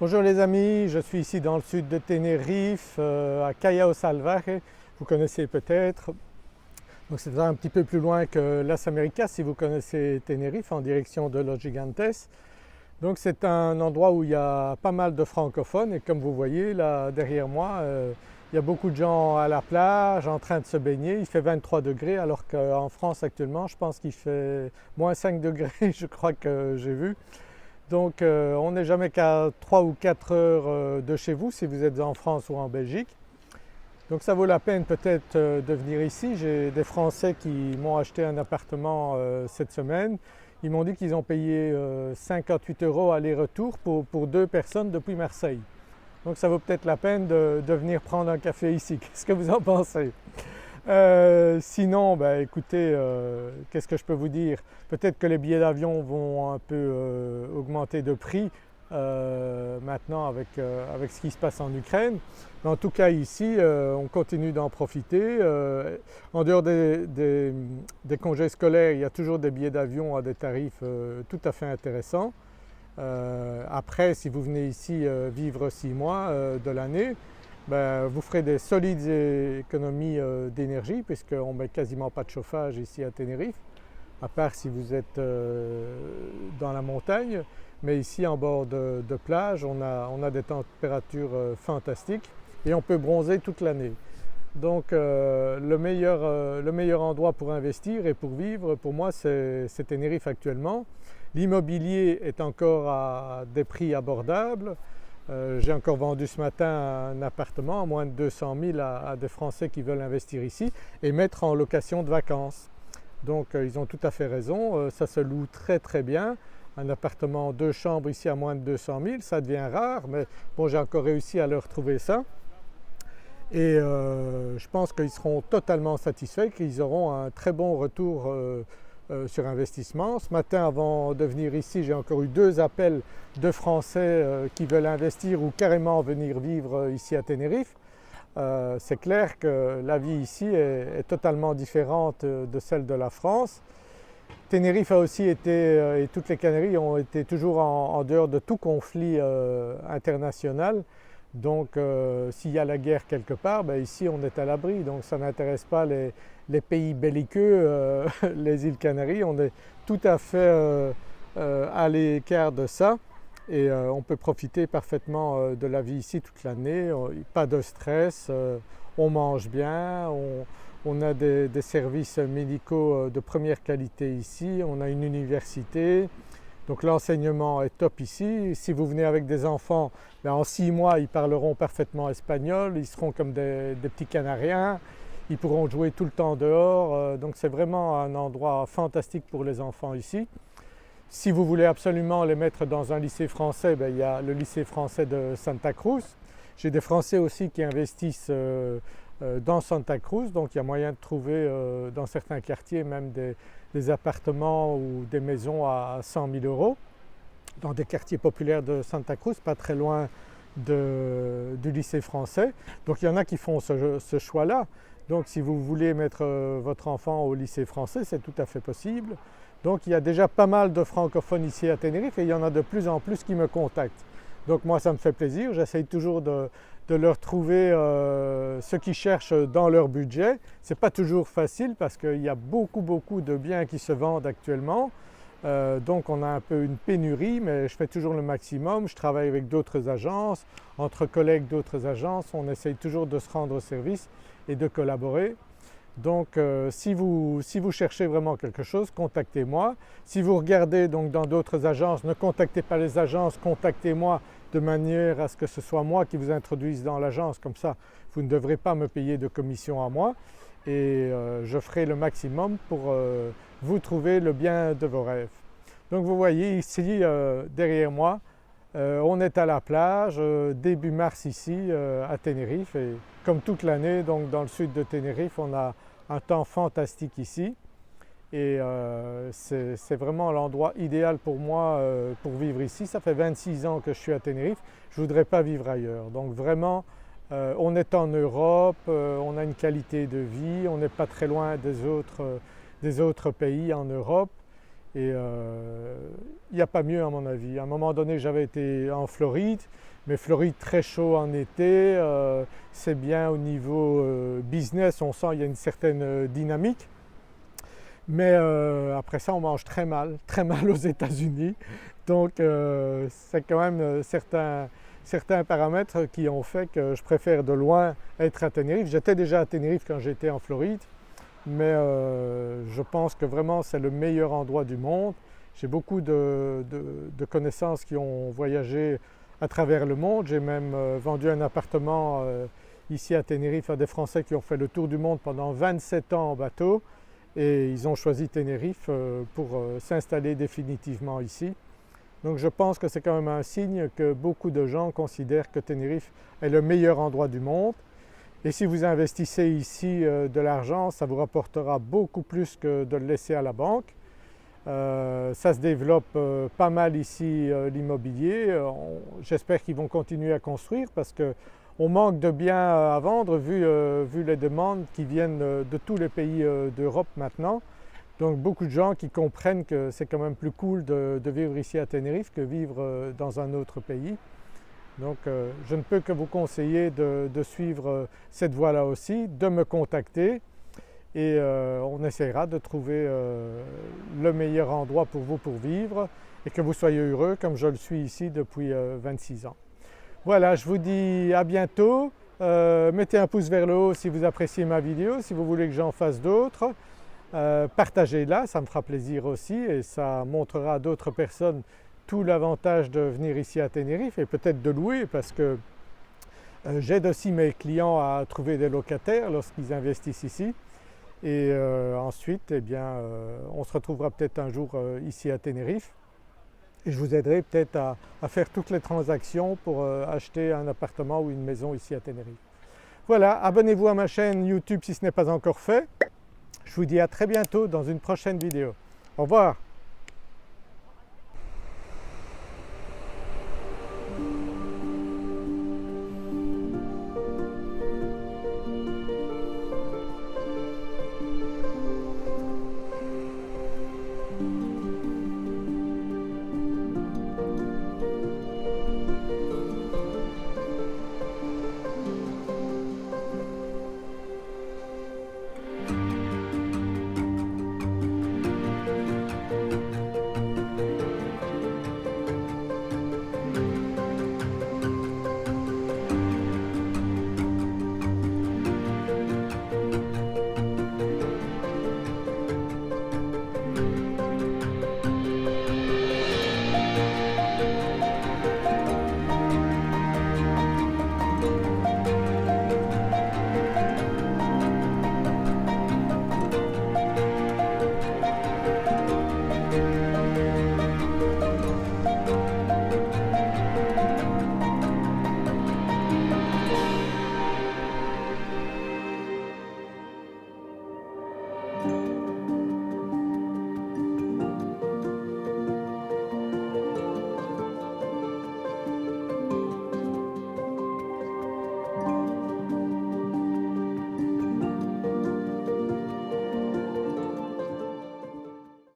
Bonjour les amis, je suis ici dans le sud de Tenerife, à Callao Salvaje, vous connaissez peut-être. Donc c'est un petit peu plus loin que Las Américas si vous connaissez Tenerife, en direction de Los Gigantes. Donc c'est un endroit où il y a pas mal de francophones et comme vous voyez là derrière moi, il y a beaucoup de gens à la plage en train de se baigner. Il fait 23 degrés alors qu'en France actuellement je pense qu'il fait moins 5 degrés je crois que j'ai vu. Donc on n'est jamais qu'à 3 ou 4 heures de chez vous si vous êtes en France ou en Belgique. Donc ça vaut la peine peut-être de venir ici. J'ai des Français qui m'ont acheté un appartement cette semaine. Ils m'ont dit qu'ils ont payé 58 euros aller-retour pour deux personnes depuis Marseille. Donc ça vaut peut-être la peine de venir prendre un café ici. Qu'est-ce que vous en pensez? Sinon, bah, écoutez, qu'est-ce que je peux vous dire? Peut-être que les billets d'avion vont un peu augmenter de prix maintenant avec ce qui se passe en Ukraine. Mais en tout cas ici, on continue d'en profiter. En dehors des congés scolaires, il y a toujours des billets d'avion à des tarifs tout à fait intéressants. Après, si vous venez ici vivre 6 mois de l'année, ben, vous ferez des solides économies d'énergie puisqu'on ne met quasiment pas de chauffage ici à Tenerife, à part si vous êtes dans la montagne. Mais ici en bord de plage, on a des températures fantastiques et on peut bronzer toute l'année. Donc le meilleur endroit pour investir et pour vivre, pour moi, c'est Tenerife actuellement. L'immobilier est encore à des prix abordables. J'ai encore vendu ce matin un appartement à moins de 200 000 à des Français qui veulent investir ici et mettre en location de vacances. Donc ils ont tout à fait raison, ça se loue très très bien. Un appartement 2 chambres ici à moins de 200 000, ça devient rare, mais bon, j'ai encore réussi à leur trouver ça. Et je pense qu'ils seront totalement satisfaits, qu'ils auront un très bon retour sur investissement. Ce matin, avant de venir ici, j'ai encore eu 2 appels de Français qui veulent investir ou carrément venir vivre ici à Tenerife. C'est clair que la vie ici est totalement différente de celle de la France. Tenerife a aussi été, et toutes les Canaries ont été toujours en dehors de tout conflit international. Donc s'il y a la guerre quelque part, ben, ici on est à l'abri, donc ça n'intéresse pas les pays belliqueux, les îles Canaries, on est tout à fait à l'écart de ça et on peut profiter parfaitement de la vie ici toute l'année, pas de stress, on mange bien, on a des services médicaux de première qualité ici, on a une université. Donc l'enseignement est top ici. Si vous venez avec des enfants, ben en 6 mois ils parleront parfaitement espagnol, ils seront comme des petits Canariens, ils pourront jouer tout le temps dehors. Donc c'est vraiment un endroit fantastique pour les enfants ici. Si vous voulez absolument les mettre dans un lycée français, ben il y a le lycée français de Santa Cruz. J'ai des Français aussi qui investissent dans Santa Cruz, donc il y a moyen de trouver dans certains quartiers même des appartements ou des maisons à 100 000 euros dans des quartiers populaires de Santa Cruz, pas très loin du lycée français. Donc il y en a qui font ce choix-là. Donc si vous voulez mettre votre enfant au lycée français, c'est tout à fait possible. Donc il y a déjà pas mal de francophones ici à Tenerife et il y en a de plus en plus qui me contactent. Donc moi ça me fait plaisir, j'essaye toujours de leur trouver ce qu'ils cherchent dans leur budget. Ce n'est pas toujours facile parce qu'il y a beaucoup de biens qui se vendent actuellement. Donc on a un peu une pénurie, mais je fais toujours le maximum. Je travaille avec d'autres agences, entre collègues d'autres agences, on essaye toujours de se rendre service et de collaborer. Donc si vous cherchez vraiment quelque chose, contactez-moi. Si vous regardez donc dans d'autres agences, ne contactez pas les agences, contactez-moi de manière à ce que ce soit moi qui vous introduise dans l'agence. Comme ça, vous ne devrez pas me payer de commission à moi et je ferai le maximum pour vous trouver le bien de vos rêves. Donc vous voyez ici derrière moi, on est à la plage, début mars ici à Tenerife et comme toute l'année, donc dans le sud de Tenerife, on a un temps fantastique ici et c'est vraiment l'endroit idéal pour moi pour vivre ici. Ça fait 26 ans que je suis à Tenerife, je ne voudrais pas vivre ailleurs. Donc vraiment, on est en Europe, on a une qualité de vie, on n'est pas très loin des autres pays en Europe et il n'y a pas mieux à mon avis. À un moment donné j'avais été en Floride, mais Floride très chaud en été, c'est bien au niveau business, on sent qu'il y a une certaine dynamique. Mais après ça on mange très mal aux États-Unis, donc c'est quand même certains paramètres qui ont fait que je préfère de loin être à Tenerife. J'étais déjà à Tenerife quand j'étais en Floride, mais je pense que vraiment c'est le meilleur endroit du monde. J'ai beaucoup de connaissances qui ont voyagé à travers le monde. J'ai même vendu un appartement ici à Tenerife à des Français qui ont fait le tour du monde pendant 27 ans en bateau, et ils ont choisi Tenerife pour s'installer définitivement ici. Donc je pense que c'est quand même un signe que beaucoup de gens considèrent que Tenerife est le meilleur endroit du monde. Et si vous investissez ici de l'argent, ça vous rapportera beaucoup plus que de le laisser à la banque. Ça se développe pas mal ici l'immobilier. J'espère qu'ils vont continuer à construire parce qu'on manque de biens à vendre vu les demandes qui viennent de tous les pays d'Europe maintenant. Donc beaucoup de gens qui comprennent que c'est quand même plus cool de vivre ici à Tenerife que vivre dans un autre pays. Donc je ne peux que vous conseiller de suivre cette voie-là aussi, de me contacter, et on essaiera de trouver le meilleur endroit pour vous pour vivre et que vous soyez heureux comme je le suis ici depuis 26 ans. Voilà, je vous dis à bientôt. Mettez un pouce vers le haut si vous appréciez ma vidéo, si vous voulez que j'en fasse d'autres. Partagez-la, ça me fera plaisir aussi et ça montrera à d'autres personnes tout l'avantage de venir ici à Tenerife et peut-être de louer, parce que j'aide aussi mes clients à trouver des locataires lorsqu'ils investissent ici. Et ensuite, eh bien, on se retrouvera peut-être un jour ici à Tenerife et je vous aiderai peut-être à faire toutes les transactions pour acheter un appartement ou une maison ici à Tenerife. Voilà, abonnez-vous à ma chaîne YouTube si ce n'est pas encore fait. Je vous dis à très bientôt dans une prochaine vidéo. Au revoir.